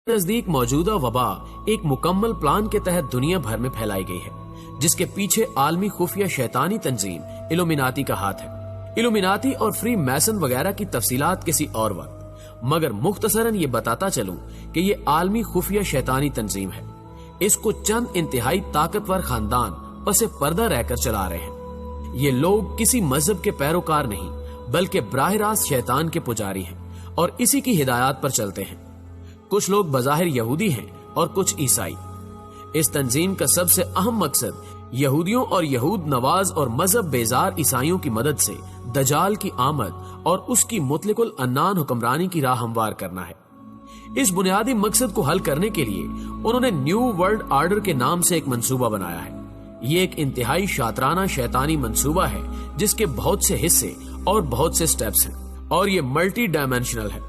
نزدیک موجودہ وبا ایک مکمل پلان کے تحت دنیا بھر میں پھیلائی گئی ہے، جس کے پیچھے عالمی خفیہ شیطانی تنظیم الومیناتی کا ہاتھ ہے۔ الومیناتی اور فری میسن وغیرہ کی تفصیلات کسی اور وقت، مگر مختصراً یہ بتاتا چلوں کہ یہ عالمی خفیہ شیطانی تنظیم ہے۔ اس کو چند انتہائی طاقتور خاندان پس پردہ رہ کر چلا رہے ہیں۔ یہ لوگ کسی مذہب کے پیروکار نہیں بلکہ براہ راست شیطان کے پجاری ہیں اور اسی کی ہدایات پر چلتے ہیں۔ کچھ لوگ بظاہر یہودی ہیں اور کچھ عیسائی۔ اس تنظیم کا سب سے اہم مقصد یہودیوں اور یہود نواز اور مذہب بیزار عیسائیوں کی مدد سے دجال کی آمد اور اس کی مطلق العنان حکمرانی کی راہ ہموار کرنا ہے۔ اس بنیادی مقصد کو حل کرنے کے لیے انہوں نے نیو ورلڈ آرڈر کے نام سے ایک منصوبہ بنایا ہے۔ یہ ایک انتہائی شاطرانہ شیطانی منصوبہ ہے جس کے بہت سے حصے اور بہت سے سٹیپس ہیں، اور یہ ملٹی ڈائمینشنل ہے۔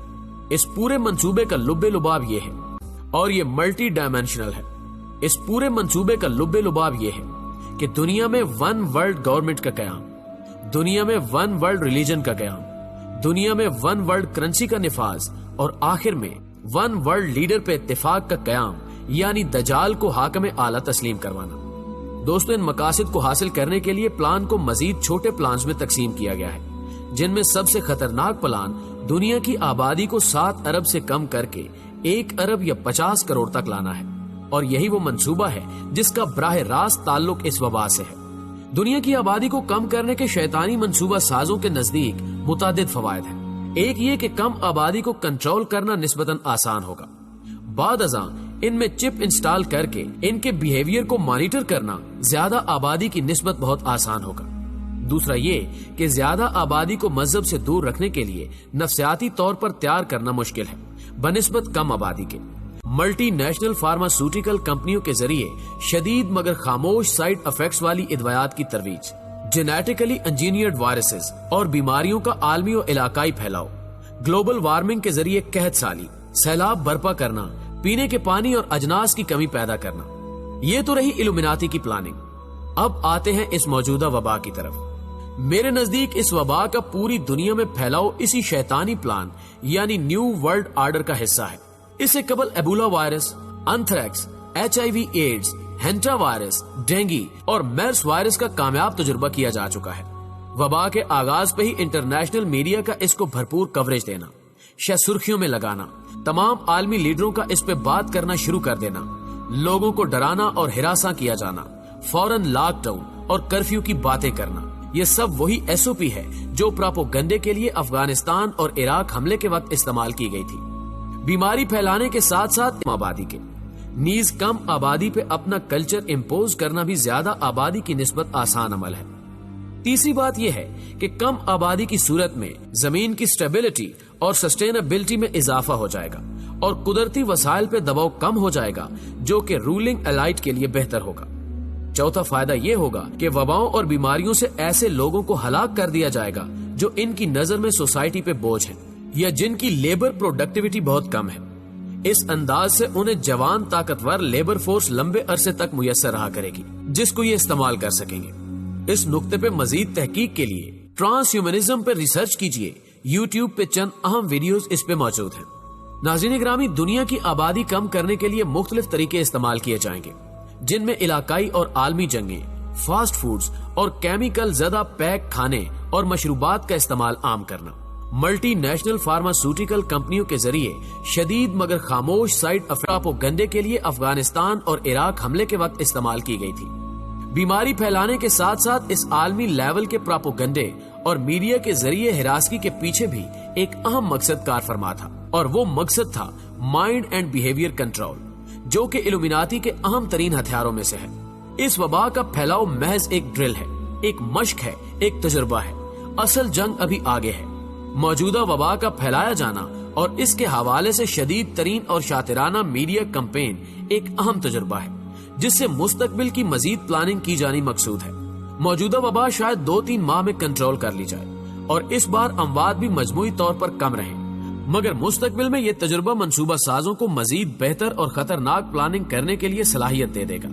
اس پورے منصوبے کا لب لباب یہ ہے کہ دنیا میں ون ورلڈ گورنمنٹ کا قیام، دنیا میں ون ورلڈ ریلیجن کا قیام، دنیا میں ون ورلڈ کرنسی کا نفاذ، اور آخر میں ون ورلڈ لیڈر پہ اتفاق کا قیام، یعنی دجال کو حاکم اعلیٰ تسلیم کروانا۔ دوستو، ان مقاصد کو حاصل کرنے کے لیے پلان کو مزید چھوٹے پلانز میں تقسیم کیا گیا ہے، جن میں سب سے خطرناک پلان دنیا کی آبادی کو 7 ارب سے کم کر کے 1 ارب یا 50 کروڑ تک لانا ہے، اور یہی وہ منصوبہ ہے جس کا براہ راست تعلق اس وبا سے ہے۔ دنیا کی آبادی کو کم کرنے کے شیطانی منصوبہ سازوں کے نزدیک متعدد فوائد ہیں۔ ایک یہ کہ کم آبادی کو کنٹرول کرنا نسبتاً آسان ہوگا۔ بعد ازاں ان میں چپ انسٹال کر کے ان کے بیہیویئر کو مانیٹر کرنا زیادہ آبادی کی نسبت بہت آسان ہوگا۔ دوسرا یہ کہ زیادہ آبادی کو مذہب سے دور رکھنے کے لیے نفسیاتی طور پر تیار کرنا مشکل ہے بنسبت کم آبادی کے۔ ملٹی نیشنل فارماسیوٹیکل کمپنیوں کے ذریعے شدید مگر خاموش سائیڈ افیکٹس والی ادویات کی ترویج، جینیٹیکلی انجینئرڈ وائرسز اور بیماریوں کا عالمی و علاقائی پھیلاؤ، گلوبل وارمنگ کے ذریعے قحط سالی، سیلاب برپا کرنا، پینے کے پانی اور اجناس کی کمی پیدا کرنا۔ یہ تو رہی الومیناتی کی پلاننگ۔ اب آتے ہیں اس موجودہ وبا کی طرف۔ میرے نزدیک اس وبا کا پوری دنیا میں پھیلاؤ اسی شیطانی پلان یعنی نیو ورلڈ آرڈر کا حصہ ہے۔ اس سے قبل Ebola virus, anthrax, HIV AIDS, hanta virus, dengue اور میرس وائرس کا کامیاب تجربہ کیا جا چکا ہے۔ وبا کے آغاز پہ ہی انٹرنیشنل میڈیا کا اس کو بھرپور کوریج دینا، شاید سرخیوں میں لگانا، تمام عالمی لیڈروں کا اس پہ بات کرنا شروع کر دینا، لوگوں کو ڈرانا اور ہراساں کیا جانا، فوراً لاک ڈاؤن اور کرفیو کی باتیں کرنا، یہ سب وہی SOP ہے جو پراپوگنڈے کے لیے افغانستان اور عراق حملے کے وقت استعمال کی گئی تھی۔ بیماری پھیلانے کے ساتھ ساتھ آبادی کے نیز کم آبادی پہ اپنا کلچر امپوز کرنا بھی زیادہ آبادی کی نسبت آسان عمل ہے۔ تیسری بات یہ ہے کہ کم آبادی کی صورت میں زمین کی سٹیبلٹی اور سسٹینیبلٹی میں اضافہ ہو جائے گا اور قدرتی وسائل پہ دباؤ کم ہو جائے گا، جو کہ رولنگ ایلائٹ کے لیے بہتر ہوگا۔ چوتھا فائدہ یہ ہوگا کہ وباؤں اور بیماریوں سے ایسے لوگوں کو ہلاک کر دیا جائے گا جو ان کی نظر میں سوسائٹی پہ بوجھ ہیں یا جن کی لیبر پروڈکٹیوٹی بہت کم ہے۔ اس انداز سے انہیں جوان طاقتور لیبر فورس لمبے عرصے تک میسر رہا کرے گی جس کو یہ استعمال کر سکیں گے۔ اس نقطے پہ مزید تحقیق کے لیے ٹرانس ہیومنزم پہ ریسرچ کیجئے۔ YouTube پہ چند اہم ویڈیوز اس پہ موجود ہیں۔ ناظرین گرامی، دنیا کی آبادی کم کرنے کے لیے مختلف طریقے استعمال کیے جائیں گے، جن میں علاقائی اور عالمی جنگیں، فاسٹ فوڈز اور کیمیکل زدہ پیک کھانے اور مشروبات کا استعمال عام کرنا، ملٹی نیشنل فارماسیوٹیکل کمپنیوں کے ذریعے شدید مگر خاموش سائیڈ پروپیگنڈے کے لیے افغانستان اور عراق حملے کے وقت استعمال کی گئی تھی۔ بیماری پھیلانے کے ساتھ ساتھ اس عالمی لیول کے پروپیگنڈے اور میڈیا کے ذریعے ہراسگی کے پیچھے بھی ایک اہم مقصد کار فرما تھا، اور وہ مقصد تھا مائنڈ اینڈ بیہیویئر کنٹرول، جو کہ الومیناتی کے اہم ترین ہتھیاروں میں سے ہے۔ اس وبا کا پھیلاؤ محض ایک ڈرل ہے، ایک مشق ہے، ایک تجربہ ہے۔ اصل جنگ ابھی آگے ہے۔ موجودہ وبا کا پھیلایا جانا اور اس کے حوالے سے شدید ترین اور شاطرانہ میڈیا کمپین ایک اہم تجربہ ہے جس سے مستقبل کی مزید پلاننگ کی جانی مقصود ہے۔ موجودہ وبا شاید 2-3 ماہ میں کنٹرول کر لی جائے اور اس بار اموات بھی مجموعی طور پر کم رہیں، مگر مستقبل میں یہ تجربہ منصوبہ سازوں کو مزید بہتر اور خطرناک پلاننگ کرنے کے لیے صلاحیت دے دے گا۔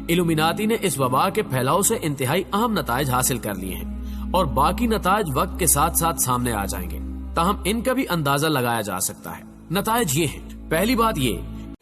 الومیناتی نے اس وبا کے پھیلاؤ سے انتہائی اہم نتائج حاصل کر لیے ہیں اور باقی نتائج وقت کے ساتھ ساتھ سامنے آ جائیں گے، تاہم ان کا بھی اندازہ لگایا جا سکتا ہے۔ نتائج یہ ہیں: پہلی بات یہ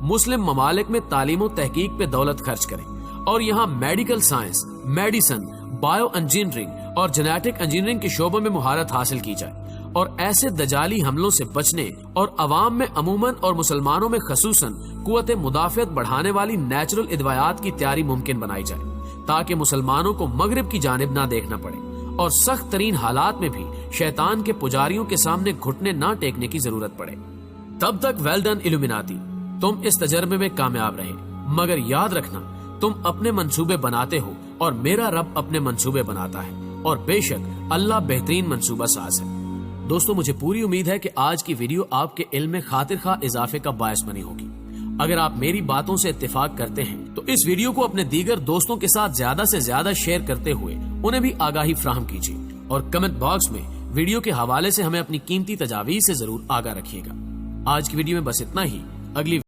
مسلم ممالک میں تعلیم و تحقیق پہ دولت خرچ کریں اور یہاں medical science, medicine, bio engineering اور جینیٹک انجینئرنگ کے شعبوں میں مہارت حاصل کی جائے اور ایسے دجالی حملوں سے بچنے اور عوام میں عموماً اور مسلمانوں میں خصوصاً قوت مدافعت بڑھانے والی نیچرل ادویات کی تیاری ممکن بنائی جائے تاکہ مسلمانوں کو مغرب کی جانب نہ دیکھنا پڑے اور سخت ترین حالات میں بھی شیطان کے پجاریوں کے سامنے گھٹنے نہ ٹیکنے کی ضرورت پڑے۔ تب تک ویل ڈن الومناتی، تم اس تجربے میں کامیاب رہے، مگر یاد رکھنا تم اپنے منصوبے بناتے ہو اور میرا رب اپنے منصوبے بناتا ہے اور بے شک اللہ بہترین منصوبہ ساز ہے۔ دوستو، مجھے پوری امید ہے کہ آج کی ویڈیو آپ کے علم میں خاطر خواہ اضافے کا باعث بنی ہوگی۔ اگر آپ میری باتوں سے اتفاق کرتے ہیں تو اس ویڈیو کو اپنے دیگر دوستوں کے ساتھ زیادہ سے زیادہ شیئر کرتے ہوئے انہیں بھی آگاہی فراہم کیجیے اور کمنٹ باکس میں ویڈیو کے حوالے سے ہمیں اپنی قیمتی تجاویز سے ضرور آگاہ رکھیے گا۔ آج کی ویڈیو میں بس اتنا ہی، اگلی